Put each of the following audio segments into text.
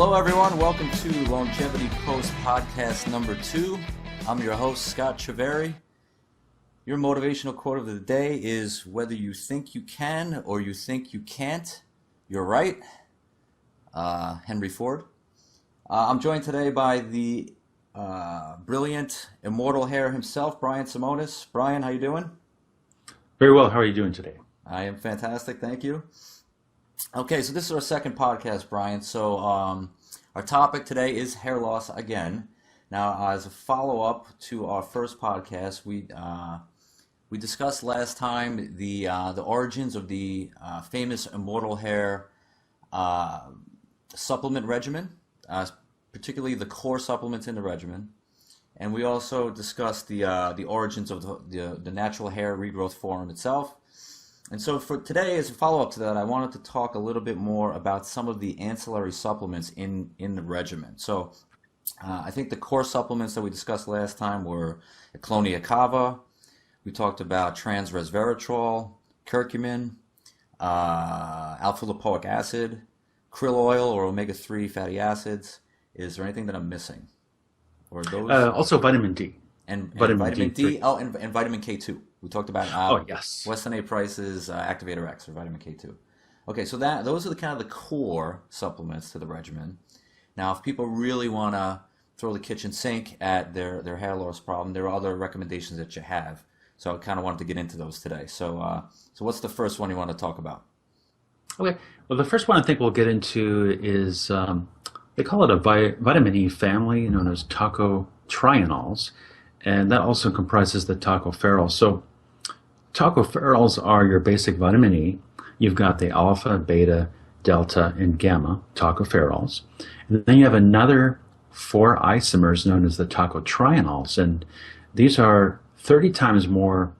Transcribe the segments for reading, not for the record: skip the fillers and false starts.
Hello, everyone. Welcome to Longevity Post Podcast number 2. I'm your host, Scott Treveri. Your motivational quote of the day is, whether you think you can or you think you can't, you're right. Henry Ford. I'm joined today by the brilliant Immortal hair himself, Brian Simonis. Brian, how you doing? Very well. How are you doing today? I am fantastic, thank you. Okay, so this is our second podcast, Brian. So our topic today is hair loss again. Now, as a follow-up to our first podcast, we discussed last time the origins of the famous Immortal hair supplement regimen, particularly the core supplements in the regimen, and we also discussed the origins of the natural hair regrowth forum itself. And so for today, as a follow-up to that, I wanted to talk a little bit more about some of the ancillary supplements in the regimen. So I think the core supplements that we discussed last time were Clonia cava. We talked about trans resveratrol, curcumin, alpha-lipoic acid, krill oil or omega-3 fatty acids. Is there anything that I'm missing? Or those? Also vitamin D. And vitamin D. Oh, and vitamin K2. We talked about yes. Weston A. Price's Activator X or vitamin K2. Okay, so those are the kind of the core supplements to the regimen. Now, if people really want to throw the kitchen sink at their hair loss problem, there are other recommendations that you have. So I kind of wanted to get into those today. So what's the first one you want to talk about? Okay. Well, the first one I think we'll get into is they call it a vitamin E family, known as Tocotrienols, and that also comprises the tocopherols. So tocopherols are your basic vitamin E. You've got the alpha, beta, delta, and gamma tocopherols. And then you have another 4 isomers known as the tocotrienols, and these are 30 times more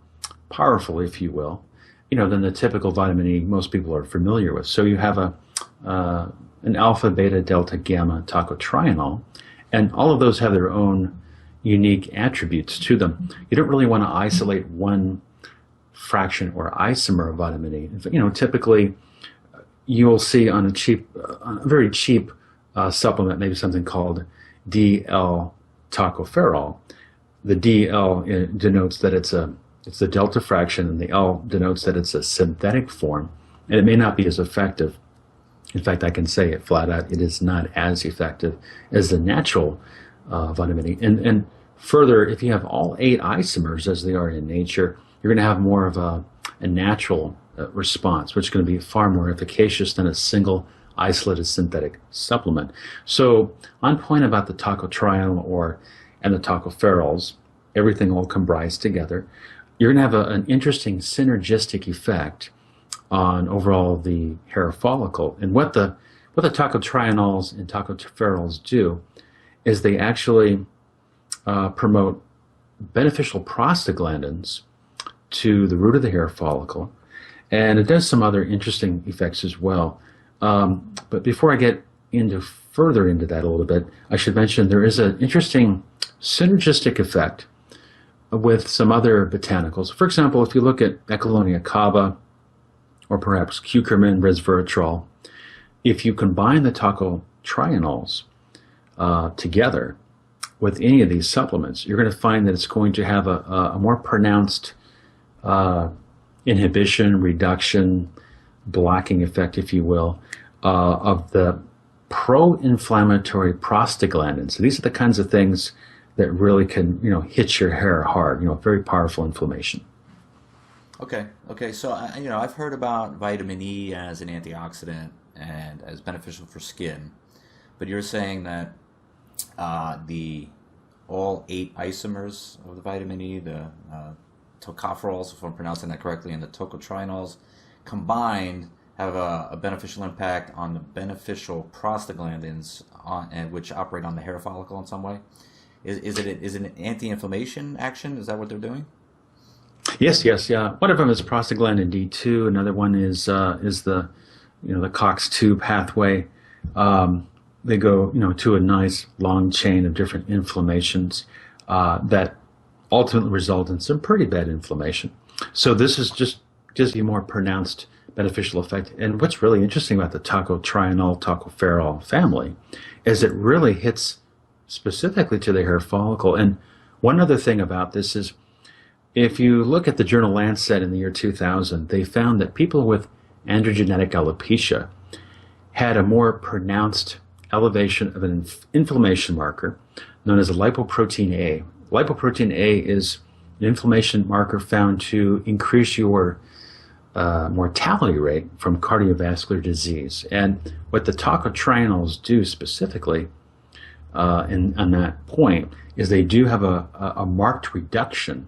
powerful, if you will, than the typical vitamin E most people are familiar with. So you have an alpha, beta, delta, gamma tocotrienol, and all of those have their own unique attributes to them. You don't really want to isolate one fraction or isomer of vitamin E. Typically you'll see on a very cheap supplement, maybe something called DL tocopherol. The DL denotes that it's the delta fraction, and the L denotes that it's a synthetic form, and it may not be as effective. In fact, I can say it flat out, it is not as effective as the natural vitamin E. And further, if you have all 8 isomers as they are in nature, you're going to have more of a natural response, which is going to be far more efficacious than a single isolated synthetic supplement. So on point about the tocotrienol and the tocopherols, everything all comprised together, you're going to have an interesting synergistic effect on overall the hair follicle. And what the tocotrienols and tocopherols do is they actually promote beneficial prostaglandins to the root of the hair follicle, and it does some other interesting effects as well. But before I get further into that a little bit, I should mention there is an interesting synergistic effect with some other botanicals. For example, if you look at Clonia cava or perhaps curcumin, resveratrol, if you combine the tocotrienols together with any of these supplements, you're going to find that it's going to have a more pronounced inhibition, reduction, blocking effect, if you will, of the pro-inflammatory prostaglandins. So these are the kinds of things that really can, hit your hair hard, very powerful inflammation. Okay. So, I've heard about vitamin E as an antioxidant and as beneficial for skin, but you're saying that all 8 isomers of the vitamin E, the tocopherols, if I'm pronouncing that correctly, and the tocotrienols combined have a beneficial impact on the beneficial prostaglandins which operate on the hair follicle in some way. Is it an anti-inflammation action? Is that what they're doing? Yes, yeah. One of them is prostaglandin D2. Another one is the COX-2 pathway. They go to a nice long chain of different inflammations that ultimately result in some pretty bad inflammation. So this is just gives you more pronounced beneficial effect. And what's really interesting about the tocotrienol, tocopherol family is it really hits specifically to the hair follicle. And one other thing about this is if you look at the journal Lancet in the year 2000, they found that people with androgenetic alopecia had a more pronounced elevation of an inflammation marker known as a lipoprotein A. Lipoprotein A is an inflammation marker found to increase your mortality rate from cardiovascular disease. And what the tocotrienols do specifically on that point is they do have a marked reduction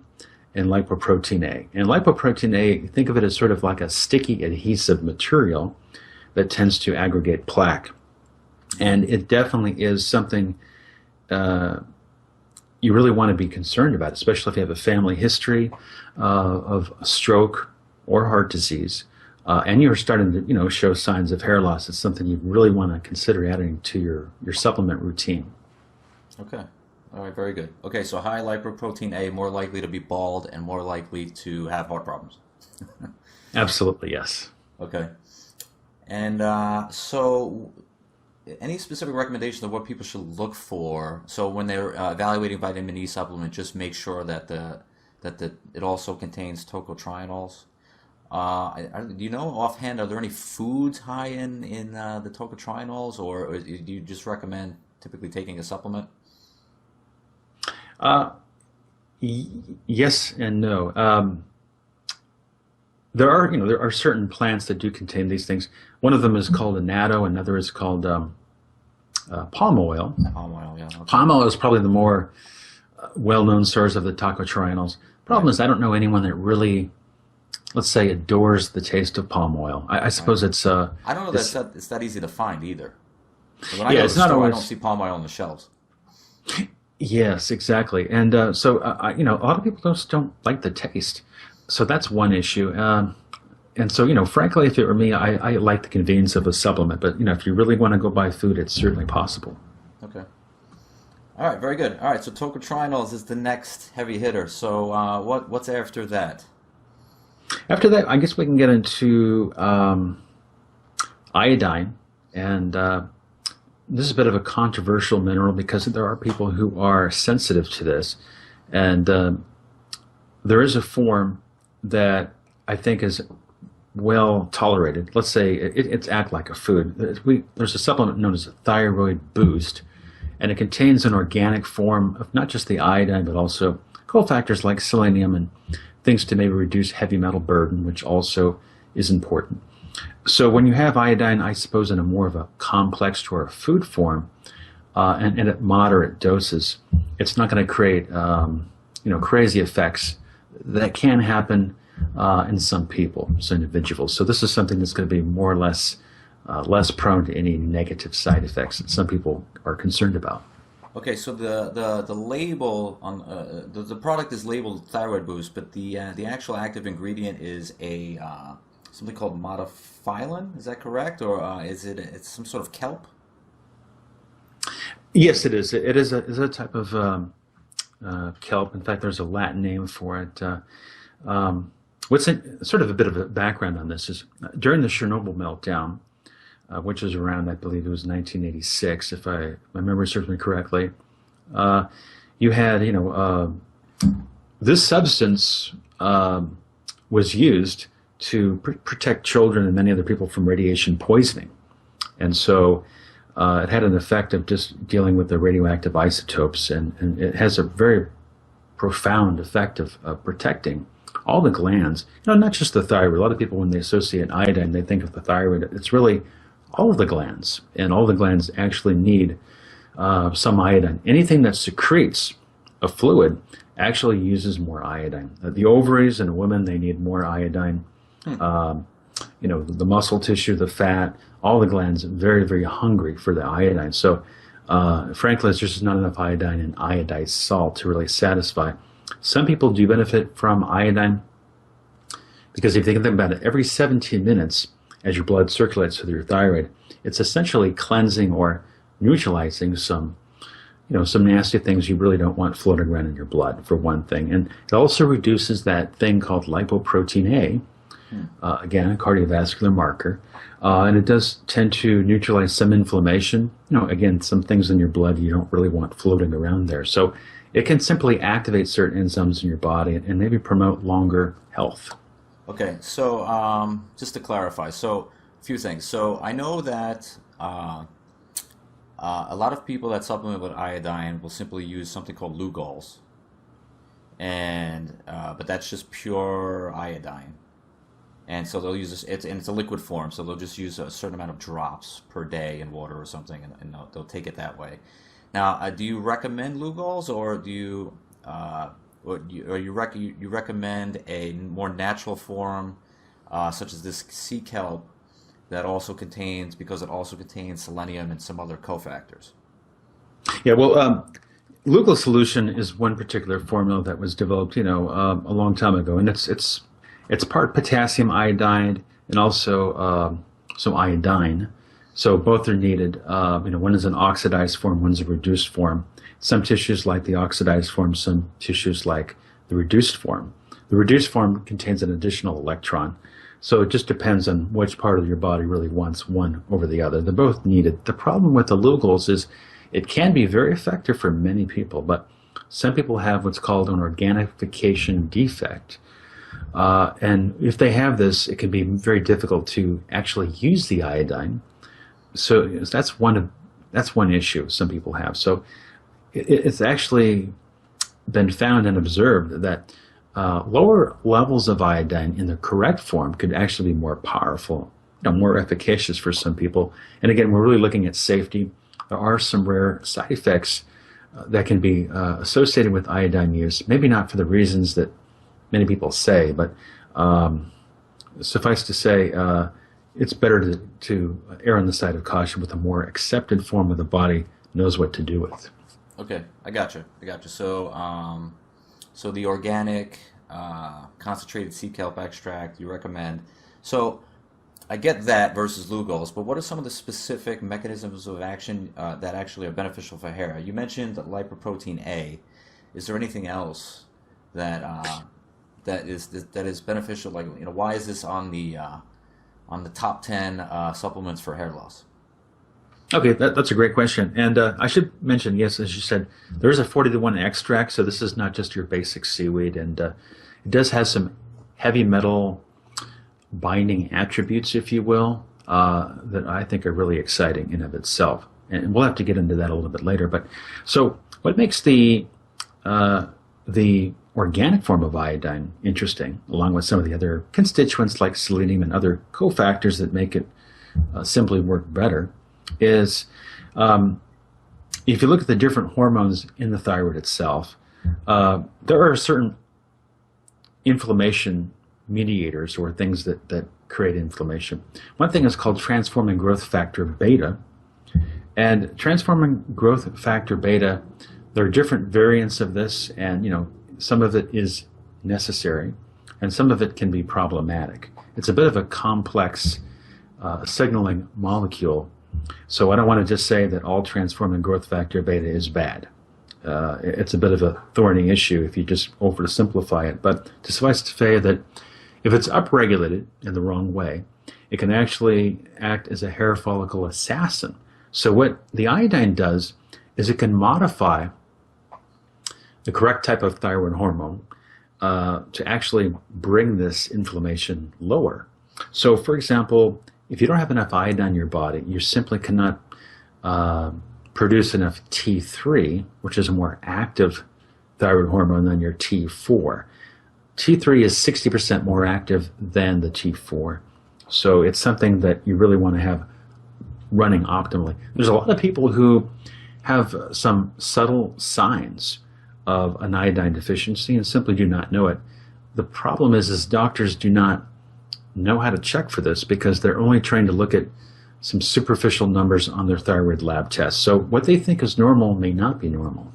in lipoprotein A. And lipoprotein A, think of it as sort of like a sticky adhesive material that tends to aggregate plaque. And it definitely is something you really want to be concerned about, especially if you have a family history of stroke or heart disease, and you're starting to show signs of hair loss. It's something you really want to consider adding to your supplement routine. Okay. All right, very good. Okay, so high lipoprotein A, more likely to be bald and more likely to have heart problems. Absolutely, yes. Okay. And so any specific recommendation of what people should look for? So when they're evaluating vitamin E supplement, just make sure that it also contains tocotrienols. Do you know offhand, are there any foods high in the tocotrienols, or do you just recommend typically taking a supplement? Yes and no. There are certain plants that do contain these things. One of them is called annatto, another is called palm oil. Palm oil, yeah. Okay. Palm oil is probably the more well-known source of the tocotrienols. Problem is, I don't know anyone that really, let's say, adores the taste of palm oil. I suppose it's. I don't know that it's that easy to find either. So when I Yeah, go to it's the not store, I always. don't see palm oil on the shelves. Yes, exactly. And a lot of people just don't like the taste. So that's one issue. And so, frankly, if it were me, I like the convenience of a supplement. But, if you really want to go buy food, it's certainly possible. Okay. All right, very good. All right, so tocotrienols is the next heavy hitter. So what's after that? After that, I guess we can get into iodine. And this is a bit of a controversial mineral because there are people who are sensitive to this. And there is a form that I think is well tolerated. Let's say it's act like a food. There's a supplement known as a thyroid boost, and it contains an organic form of not just the iodine, but also cofactors like selenium and things to maybe reduce heavy metal burden, which also is important. So when you have iodine, I suppose in a more of a complex or a food form, and at moderate doses, it's not going to create crazy effects that can happen in some people, some individuals. So this is something that's going to be more or less prone to any negative side effects that some people are concerned about. Okay, so the label on the product is labeled thyroid boost, but the actual active ingredient is a something called modifilin. Is that correct, or it's some sort of kelp? Yes, it is. It is a type of kelp. In fact, there's a Latin name for it. Sort of a bit of a background on this is during the Chernobyl meltdown, which was around, I believe it was 1986, if my memory serves me correctly. You had, this substance was used to protect children and many other people from radiation poisoning. And so it had an effect of just dealing with the radioactive isotopes, and it has a very profound effect of protecting all the glands, not just the thyroid. A lot of people, when they associate iodine, they think of the thyroid. It's really all of the glands, and all the glands actually need some iodine. Anything that secretes a fluid actually uses more iodine. The ovaries in a woman, they need more iodine. The muscle tissue, the fat, all the glands are very, very hungry for the iodine. So, frankly, there's just not enough iodine in iodized salt to really satisfy. Some people do benefit from iodine because if you think about it, every 17 minutes, as your blood circulates through your thyroid, it's essentially cleansing or neutralizing some nasty things you really don't want floating around in your blood, for one thing. And it also reduces that thing called lipoprotein A, Again, a cardiovascular marker. And it does tend to neutralize some inflammation. Again, some things in your blood you don't really want floating around there. So it can simply activate certain enzymes in your body and maybe promote longer health. Okay, so just to clarify, so a few things. So I know that a lot of people that supplement with iodine will simply use something called Lugol's, and but that's just pure iodine. And so they'll use this, it's a liquid form, so they'll just use a certain amount of drops per day in water or something, and they'll take it that way. Now, do you recommend Lugol's, or do you, you recommend a more natural form, such as this sea kelp, that also contains, because it also contains selenium and some other cofactors? Yeah, well, Lugol solution is one particular formula that was developed, a long time ago, and it's part potassium iodide and also some iodine. So both are needed. One is an oxidized form, one's a reduced form. Some tissues like the oxidized form, some tissues like the reduced form. The reduced form contains an additional electron. So it just depends on which part of your body really wants one over the other. They're both needed. The problem with the Lugol's is it can be very effective for many people, but some people have what's called an organification defect. And if they have this, it can be very difficult to actually use the iodine. So that's one issue some people have. So it's actually been found and observed that lower levels of iodine in the correct form could actually be more powerful, more efficacious for some people. And again, we're really looking at safety. There are some rare side effects that can be associated with iodine use, maybe not for the reasons that many people say, but suffice to say, it's better to err on the side of caution with a more accepted form of the body knows what to do with. Okay, I got you. So, so the organic concentrated sea kelp extract you recommend. So, I get that versus Lugol's, but what are some of the specific mechanisms of action that actually are beneficial for hair? You mentioned lipoprotein A. Is there anything else that that is beneficial? Like, why is this on the top 10 supplements for hair loss? Okay, that's a great question. And I should mention, yes, as you said, there is a 40-to-1 extract, so this is not just your basic seaweed, and it does have some heavy metal binding attributes, if you will, that I think are really exciting in of itself. And we'll have to get into that a little bit later. But so what makes the organic form of iodine interesting, along with some of the other constituents like selenium and other cofactors that make it simply work better, is if you look at the different hormones in the thyroid itself, there are certain inflammation mediators or things that create inflammation. One thing is called transforming growth factor beta. And transforming growth factor beta, there are different variants of this, and some of it is necessary and some of it can be problematic. It's a bit of a complex signaling molecule. So I don't want to just say that all transforming growth factor beta is bad. It's a bit of a thorny issue if you just oversimplify it. But to suffice to say that if it's upregulated in the wrong way, it can actually act as a hair follicle assassin. So what the iodine does is it can modify the correct type of thyroid hormone to actually bring this inflammation lower. So for example, if you don't have enough iodine in your body, you simply cannot produce enough T3, which is a more active thyroid hormone than your T4. T3 is 60% more active than the T4. So it's something that you really want to have running optimally. There's a lot of people who have some subtle signs of an iodine deficiency and simply do not know it. The problem is doctors do not know how to check for this because they're only trying to look at some superficial numbers on their thyroid lab tests. So what they think is normal may not be normal.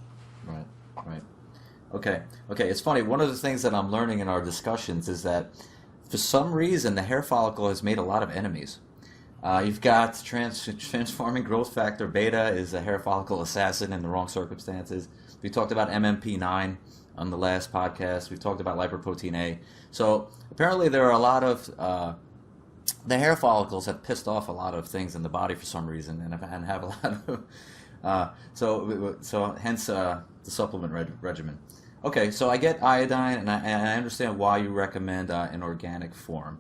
Right. Okay. It's funny. One of the things that I'm learning in our discussions is that for some reason the hair follicle has made a lot of enemies. You've got transforming growth factor beta is a hair follicle assassin in the wrong circumstances. We talked about MMP9 on the last podcast. We've talked about lipoprotein A. So apparently there are a lot of the hair follicles have pissed off a lot of things in the body for some reason, and have a lot of so hence the supplement regimen. Okay, so I get iodine, and I understand why you recommend an organic form.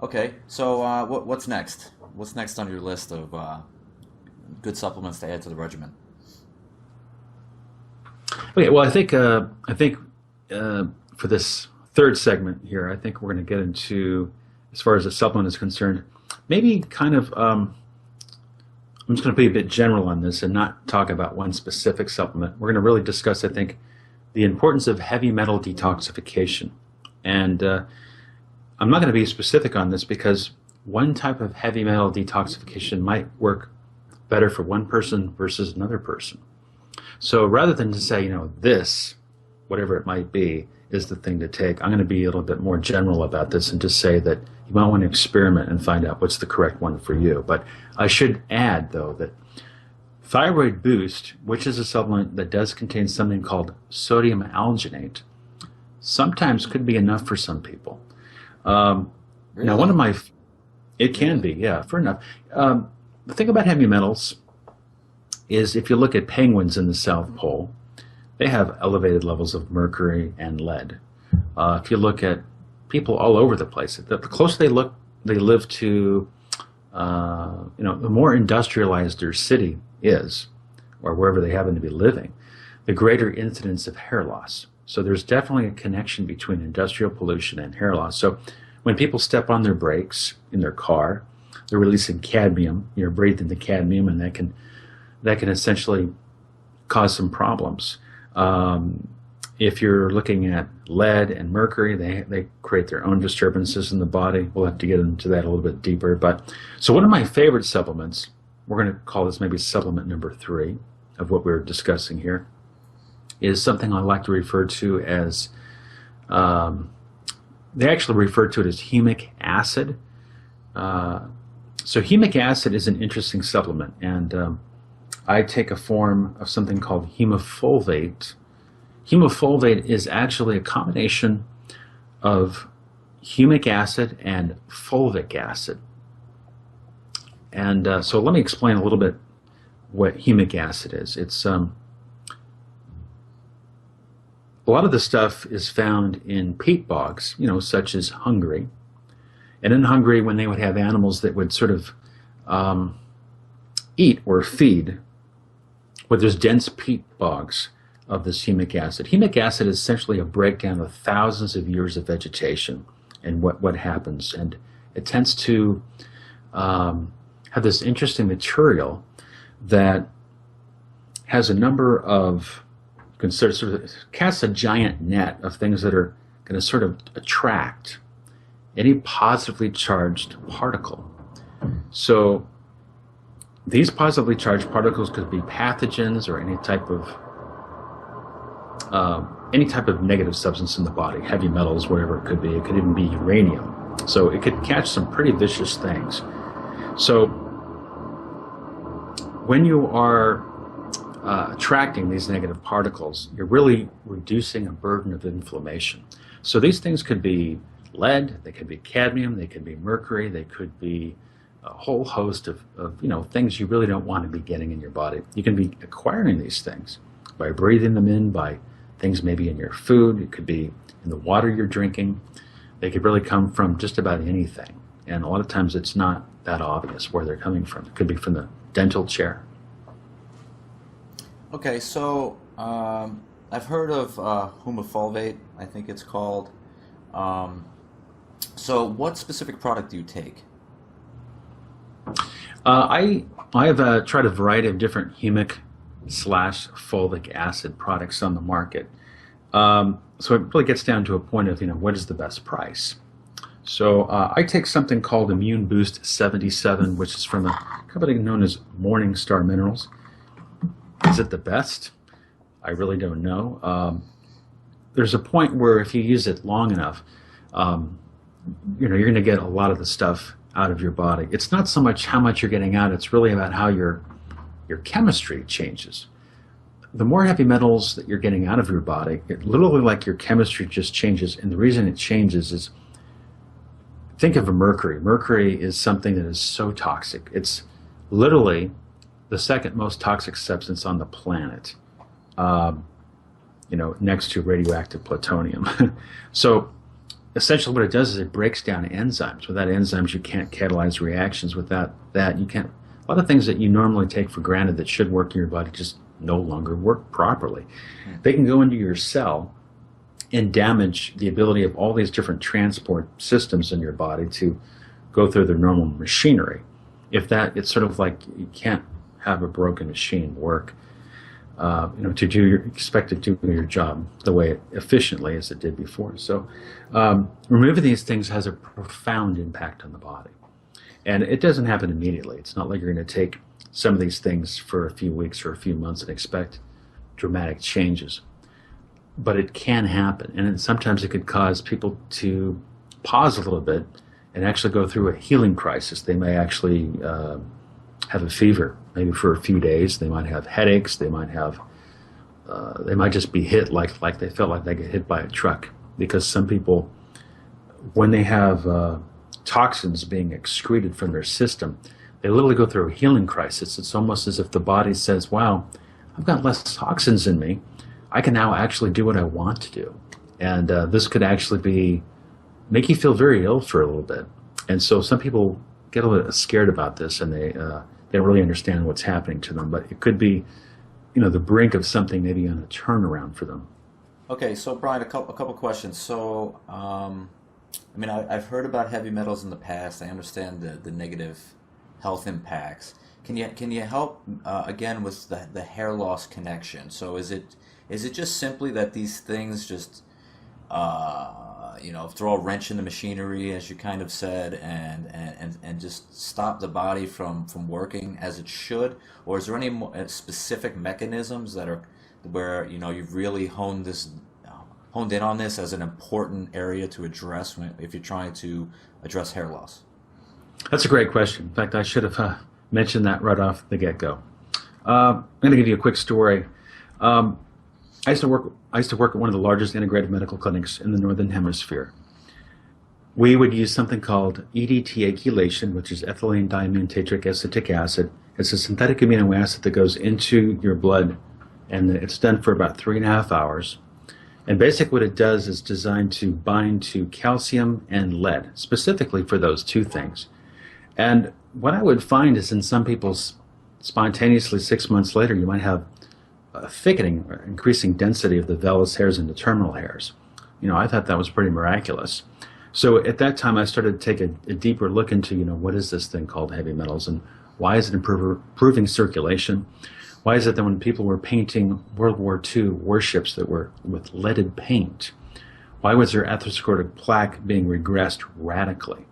Okay, so what's next? What's next on your list of good supplements to add to the regimen? Okay, well, I think for this third segment here, I think we're going to get into, as far as the supplement is concerned, maybe kind of. I'm just going to be a bit general on this and not talk about one specific supplement. We're going to really discuss, I think, the importance of heavy metal detoxification. And I'm not going to be specific on this because one type of heavy metal detoxification might work better for one person versus another person. So rather than to say, this, whatever it might be, is the thing to take, I'm going to be a little bit more general about this and just say that you might want to experiment and find out what's the correct one for you. But I should add, though, that Thyroid Boost, which is a supplement that does contain something called sodium alginate, sometimes could be enough for some people. Really? Now, it can be, yeah, fair enough. The thing about heavy metals is if you look at penguins in the South Pole, they have elevated levels of mercury and lead. If you look at people all over the place, the closer they live to, the more industrialized their city is, or wherever they happen to be living, the greater incidence of hair loss. So there's definitely a connection between industrial pollution and hair loss. So when people step on their brakes in their car, they're releasing cadmium. You're breathing the cadmium, and that can essentially cause some problems. If you're looking at lead and mercury, they create their own disturbances in the body. We'll have to get into that a little bit deeper. But so one of my favorite supplements, we're going to call this maybe supplement number 3 of what we're discussing here, is something I like to refer to as, they actually refer to it as humic acid. So humic acid is an interesting supplement, and I take a form of something called hemofulvate. Hemofulvate is actually a combination of humic acid and fulvic acid. And so let me explain a little bit what humic acid is. It's a lot of the stuff is found in peat bogs, such as Hungary. And in Hungary, when they would have animals that would sort of eat or feed, where there's dense peat bogs of this humic acid. Humic acid is essentially a breakdown of thousands of years of vegetation and what happens. And it tends to have this interesting material that has a number of, sort of casts a giant net of things that are going to sort of attract any positively charged particle. So these positively charged particles could be pathogens or any type of negative substance in the body, heavy metals, whatever it could be. It could even be uranium. So it could catch some pretty vicious things. So when you are attracting these negative particles, you're really reducing a burden of inflammation. So these things could be lead, they could be cadmium, they could be mercury, they could be a whole host of things you really don't want to be getting in your body. You can be acquiring these things by breathing them in, by things maybe in your food. It could be in the water you're drinking. They could really come from just about anything. And a lot of times it's not that obvious where they're coming from. It could be from the dental chair. Okay, so I've heard of humofulvate, I think it's called. So what specific product do you take? I have tried a variety of different humic / fulvic acid products on the market. So it really gets down to a point of, what is the best price? So I take something called Immune Boost 77, which is from a company known as Morningstar Minerals. Is it the best? I really don't know. There's a point where if you use it long enough, you're going to get a lot of the stuff out of your body. It's not so much how much you're getting out, it's really about how your chemistry changes. The more heavy metals that you're getting out of your body, it literally like your chemistry just changes. And the reason it changes is, think of a mercury. Mercury is something that is so toxic. It's literally the second most toxic substance on the planet, next to radioactive plutonium. So essentially what it does is it breaks down enzymes. Without enzymes, you can't catalyze reactions. Without that, you can't. A lot of things that you normally take for granted that should work in your body just no longer work properly. They can go into your cell and damage the ability of all these different transport systems in your body to go through their normal machinery. It's sort of like you can't have a broken machine work, expect it to do your job the way efficiently as it did before. So removing these things has a profound impact on the body. And it doesn't happen immediately. It's not like you're going to take some of these things for a few weeks or a few months and expect dramatic changes. But it can happen. And sometimes it could cause people to pause a little bit and actually go through a healing crisis. They may actually have a fever, maybe for a few days. They might have headaches. They might just be hit like they felt like they get hit by a truck. Because some people, when they have toxins being excreted from their system, they literally go through a healing crisis. It's almost as if the body says, wow, I've got less toxins in me. I can now actually do what I want to do. And this could actually make you feel very ill for a little bit. And so some people get a little scared about this, and they don't really understand what's happening to them. But it could be, the brink of something maybe on a turnaround for them. Okay, so Brian, a couple questions. So, I've heard about heavy metals in the past. I understand the negative health impacts. Can you help again with the hair loss connection? So is it just simply that these things just throw a wrench in the machinery, as you kind of said, and just stop the body from working as it should, or is there any specific mechanisms that are where you've really honed in on this as an important area to address if you're trying to address hair loss? That's a great question. In fact, I should have mentioned that right off the get-go. I'm going to give you a quick story. I used to work at one of the largest integrated medical clinics in the Northern Hemisphere. We would use something called EDTA chelation, which is ethylene diamine tetric acetic acid. It's a synthetic amino acid that goes into your blood, and it's done for about 3.5 hours. And basically what it does is designed to bind to calcium and lead, specifically for those two things. And what I would find is in some people, spontaneously 6 months later, you might have a thickening or increasing density of the vellus hairs and the terminal hairs. I thought that was pretty miraculous. So at that time, I started to take a deeper look into, what is this thing called heavy metals, and why is it improving circulation? Why is it that when people were painting World War II warships that were with leaded paint, why was their atherosclerotic plaque being regressed radically?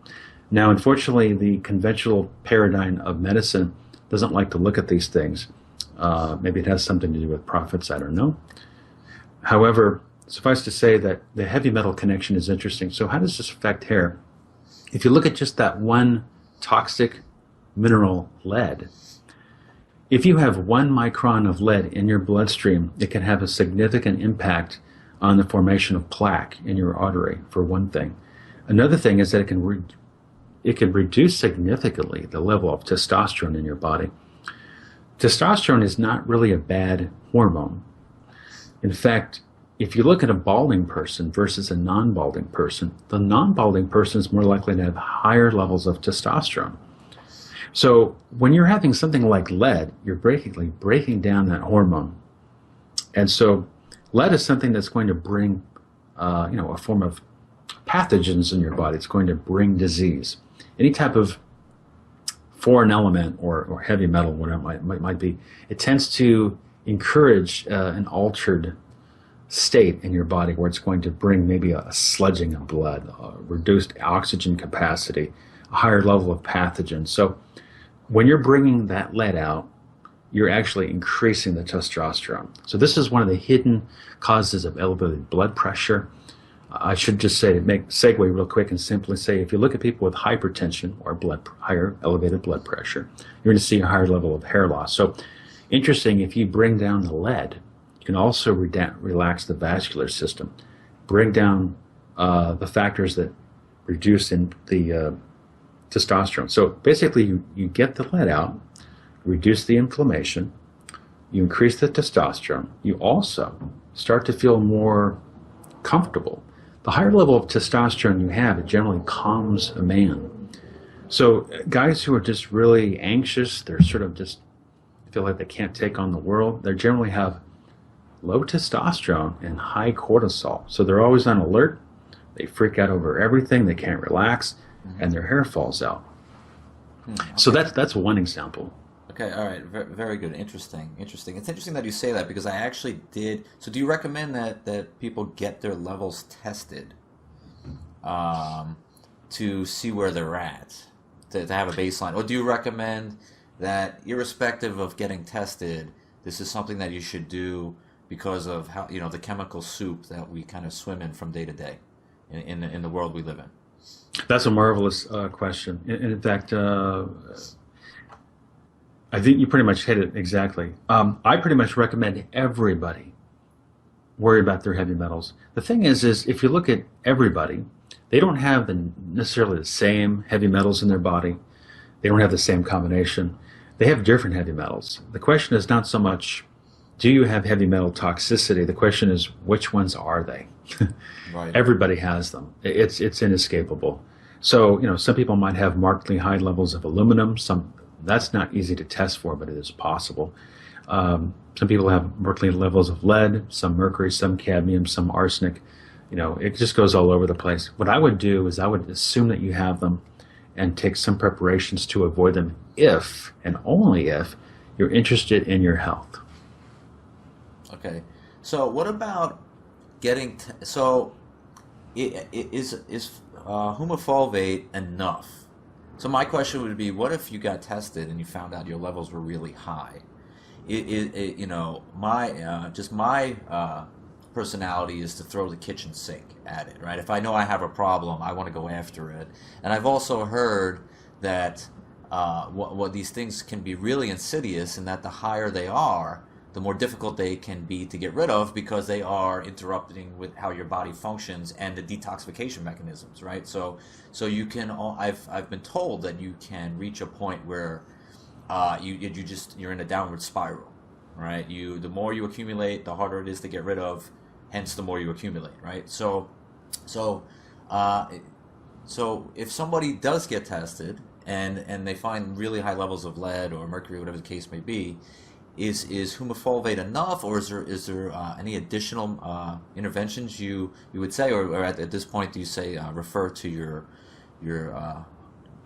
Now, unfortunately, the conventional paradigm of medicine doesn't like to look at these things. Maybe it has something to do with profits, I don't know. However, suffice to say that the heavy metal connection is interesting. So how does this affect hair? If you look at just that one toxic mineral, lead, if you have 1 micron of lead in your bloodstream, it can have a significant impact on the formation of plaque in your artery, for one thing. Another thing is that it can reduce significantly the level of testosterone in your body. Testosterone is not really a bad hormone. In fact, if you look at a balding person versus a non-balding person, the non-balding person is more likely to have higher levels of testosterone. So when you're having something like lead, you're breaking down that hormone. And so lead is something that's going to bring a form of pathogens in your body. It's going to bring disease. Any type of foreign element or heavy metal, whatever it might be, it tends to encourage an altered state in your body where it's going to bring maybe a sludging of blood, reduced oxygen capacity, a higher level of pathogens. So when you're bringing that lead out, you're actually increasing the testosterone. So this is one of the hidden causes of elevated blood pressure, I should just say, make segue real quick and simply say, if you look at people with hypertension or higher elevated blood pressure, you're going to see a higher level of hair loss. So interesting, if you bring down the lead, you can also relax the vascular system, bring down the factors that reduce in the testosterone. So basically, you get the lead out, reduce the inflammation, you increase the testosterone, you also start to feel more comfortable. The higher level of testosterone you have, it generally calms a man. So guys who are just really anxious, they're sort of just feel like they can't take on the world, they generally have low testosterone and high cortisol. So they're always on alert, they freak out over everything, they can't relax, and their hair falls out. Okay. So that's one example. Okay, all right, very good, interesting. It's interesting that you say that because I actually did. So, do you recommend that people get their levels tested to see where they're at, to have a baseline, or do you recommend that, irrespective of getting tested, this is something that you should do because of how the chemical soup that we kind of swim in from day to day in the world we live in? That's a marvelous question. In fact, I think you pretty much hit it exactly. I pretty much recommend everybody worry about their heavy metals. The thing is if you look at everybody, they don't have necessarily the same heavy metals in their body. They don't have the same combination. They have different heavy metals. The question is not so much, do you have heavy metal toxicity? The question is, which ones are they? Right. Everybody has them. It's inescapable. So, some people might have markedly high levels of aluminum. That's not easy to test for, but it is possible. Some people have markedly levels of lead, some mercury, some cadmium, some arsenic. It just goes all over the place. What I would do is I would assume that you have them and take some preparations to avoid them if, and only if, you're interested in your health. Okay. So, what about getting? Is humofulvate enough? So my question would be, what if you got tested and you found out your levels were really high? My personality is to throw the kitchen sink at it, right? If I know I have a problem, I want to go after it. And I've also heard that what these things can be really insidious, and that the higher they are, the more difficult they can be to get rid of because they are interrupting with how your body functions and the detoxification mechanisms, right? So you can. I've been told that you can reach a point where you're in a downward spiral, right? The more you accumulate, the harder it is to get rid of. Hence, the more you accumulate, right? So if somebody does get tested and they find really high levels of lead or mercury, whatever the case may be, is humofulvate enough, or is there any additional interventions you would say, or at this point do you say refer to your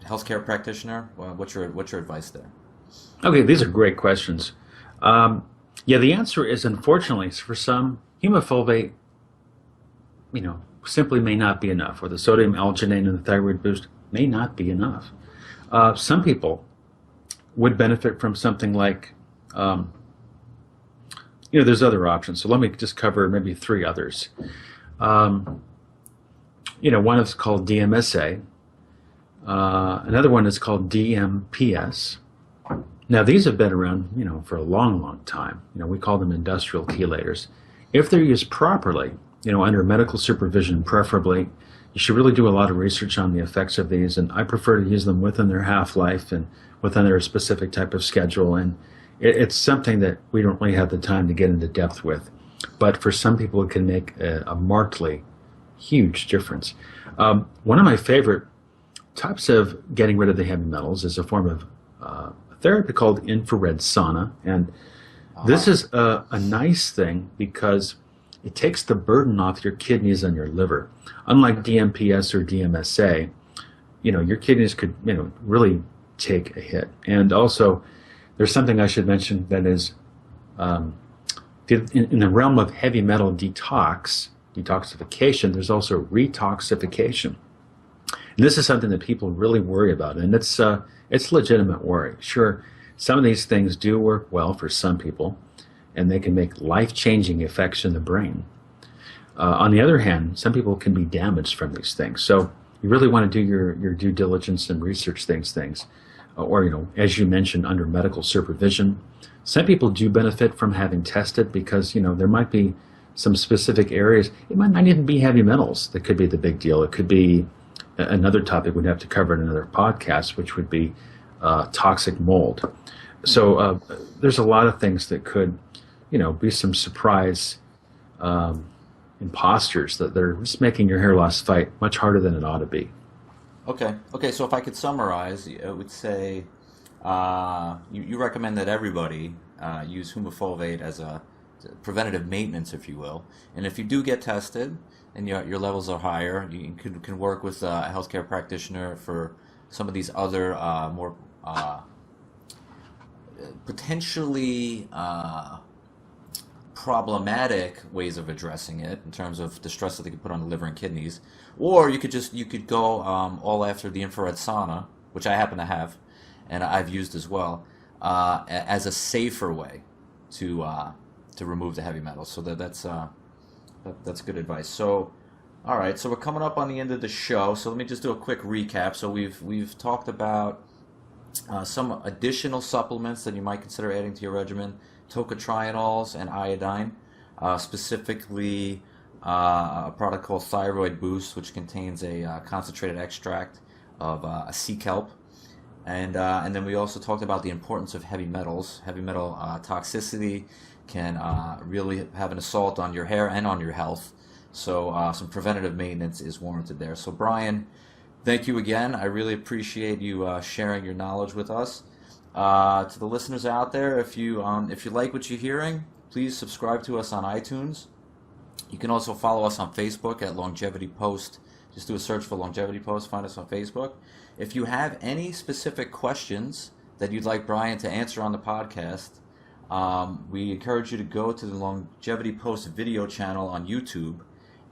healthcare practitioner? What's your advice there? Okay, these are great questions. The answer is, unfortunately, for some, humofulvate, simply may not be enough, or the sodium alginate and the thyroid boost may not be enough. Some people would benefit from something like, there's other options. So let me just cover maybe three others. One is called DMSA. Another one is called DMPS. Now, these have been around, for a long, long time. We call them industrial chelators. If they're used properly, under medical supervision preferably, you should really do a lot of research on the effects of these, and I prefer to use them within their half-life and within their specific type of schedule, and it's something that we don't really have the time to get into depth with. But for some people, it can make a markedly huge difference. One of my favorite types of getting rid of the heavy metals is a form of therapy called infrared sauna, and this is a nice thing because it takes the burden off your kidneys and your liver. Unlike DMPS or DMSA, your kidneys could really take a hit. And also, there's something I should mention that is in the realm of heavy metal detoxification, there's also retoxification. And this is something that people really worry about, and it's legitimate worry. Sure, some of these things do work well for some people, and they can make life-changing effects in the brain. On the other hand, some people can be damaged from these things. So you really want to do your due diligence and research things, or as you mentioned, under medical supervision. Some people do benefit from having tested because there might be some specific areas. It might not even be heavy metals that could be the big deal. It could be another topic we'd have to cover in another podcast, which would be toxic mold. So there's a lot of things that could, be some surprise imposters that they're just making your hair loss fight much harder than it ought to be. Okay. So if I could summarize, I would say you recommend that everybody use humofovate as a preventative maintenance, if you will. And if you do get tested and your levels are higher, you can work with a healthcare practitioner for some of these other more potentially problematic ways of addressing it in terms of the stress that they could put on the liver and kidneys. Or you could go all after the infrared sauna, which I happen to have and I've used as well, as a safer way to remove the heavy metals. So that's good advice. So, all right. So we're coming up on the end of the show. So let me just do a quick recap. So we've talked about some additional supplements that you might consider adding to your regimen: Tocotrienols and Iodine, specifically a product called Thyroid Boost, which contains a concentrated extract of a sea kelp. And then we also talked about the importance of heavy metals. Heavy metal toxicity can really have an assault on your hair and on your health. So some preventative maintenance is warranted there. So Brian, thank you again. I really appreciate you sharing your knowledge with us. To the listeners out there, if you like what you're hearing, please subscribe to us on iTunes. You can also follow us on Facebook at Longevity Post. Just do a search for Longevity Post, find us on Facebook. If you have any specific questions that you'd like Brian to answer on the podcast, we encourage you to go to the Longevity Post video channel on YouTube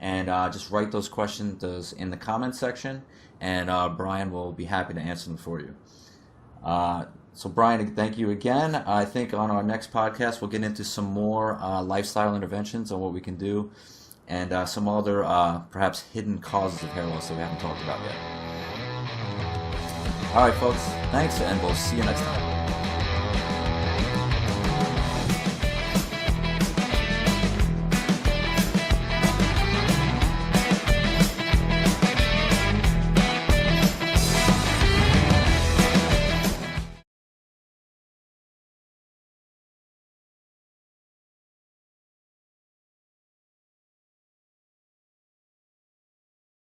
and just write those questions in the comment section, and Brian will be happy to answer them for you. So Brian, thank you again. I think on our next podcast we'll get into some more lifestyle interventions on what we can do, and some other perhaps hidden causes of hair loss that we haven't talked about yet. All right, folks, thanks, and we'll see you next time.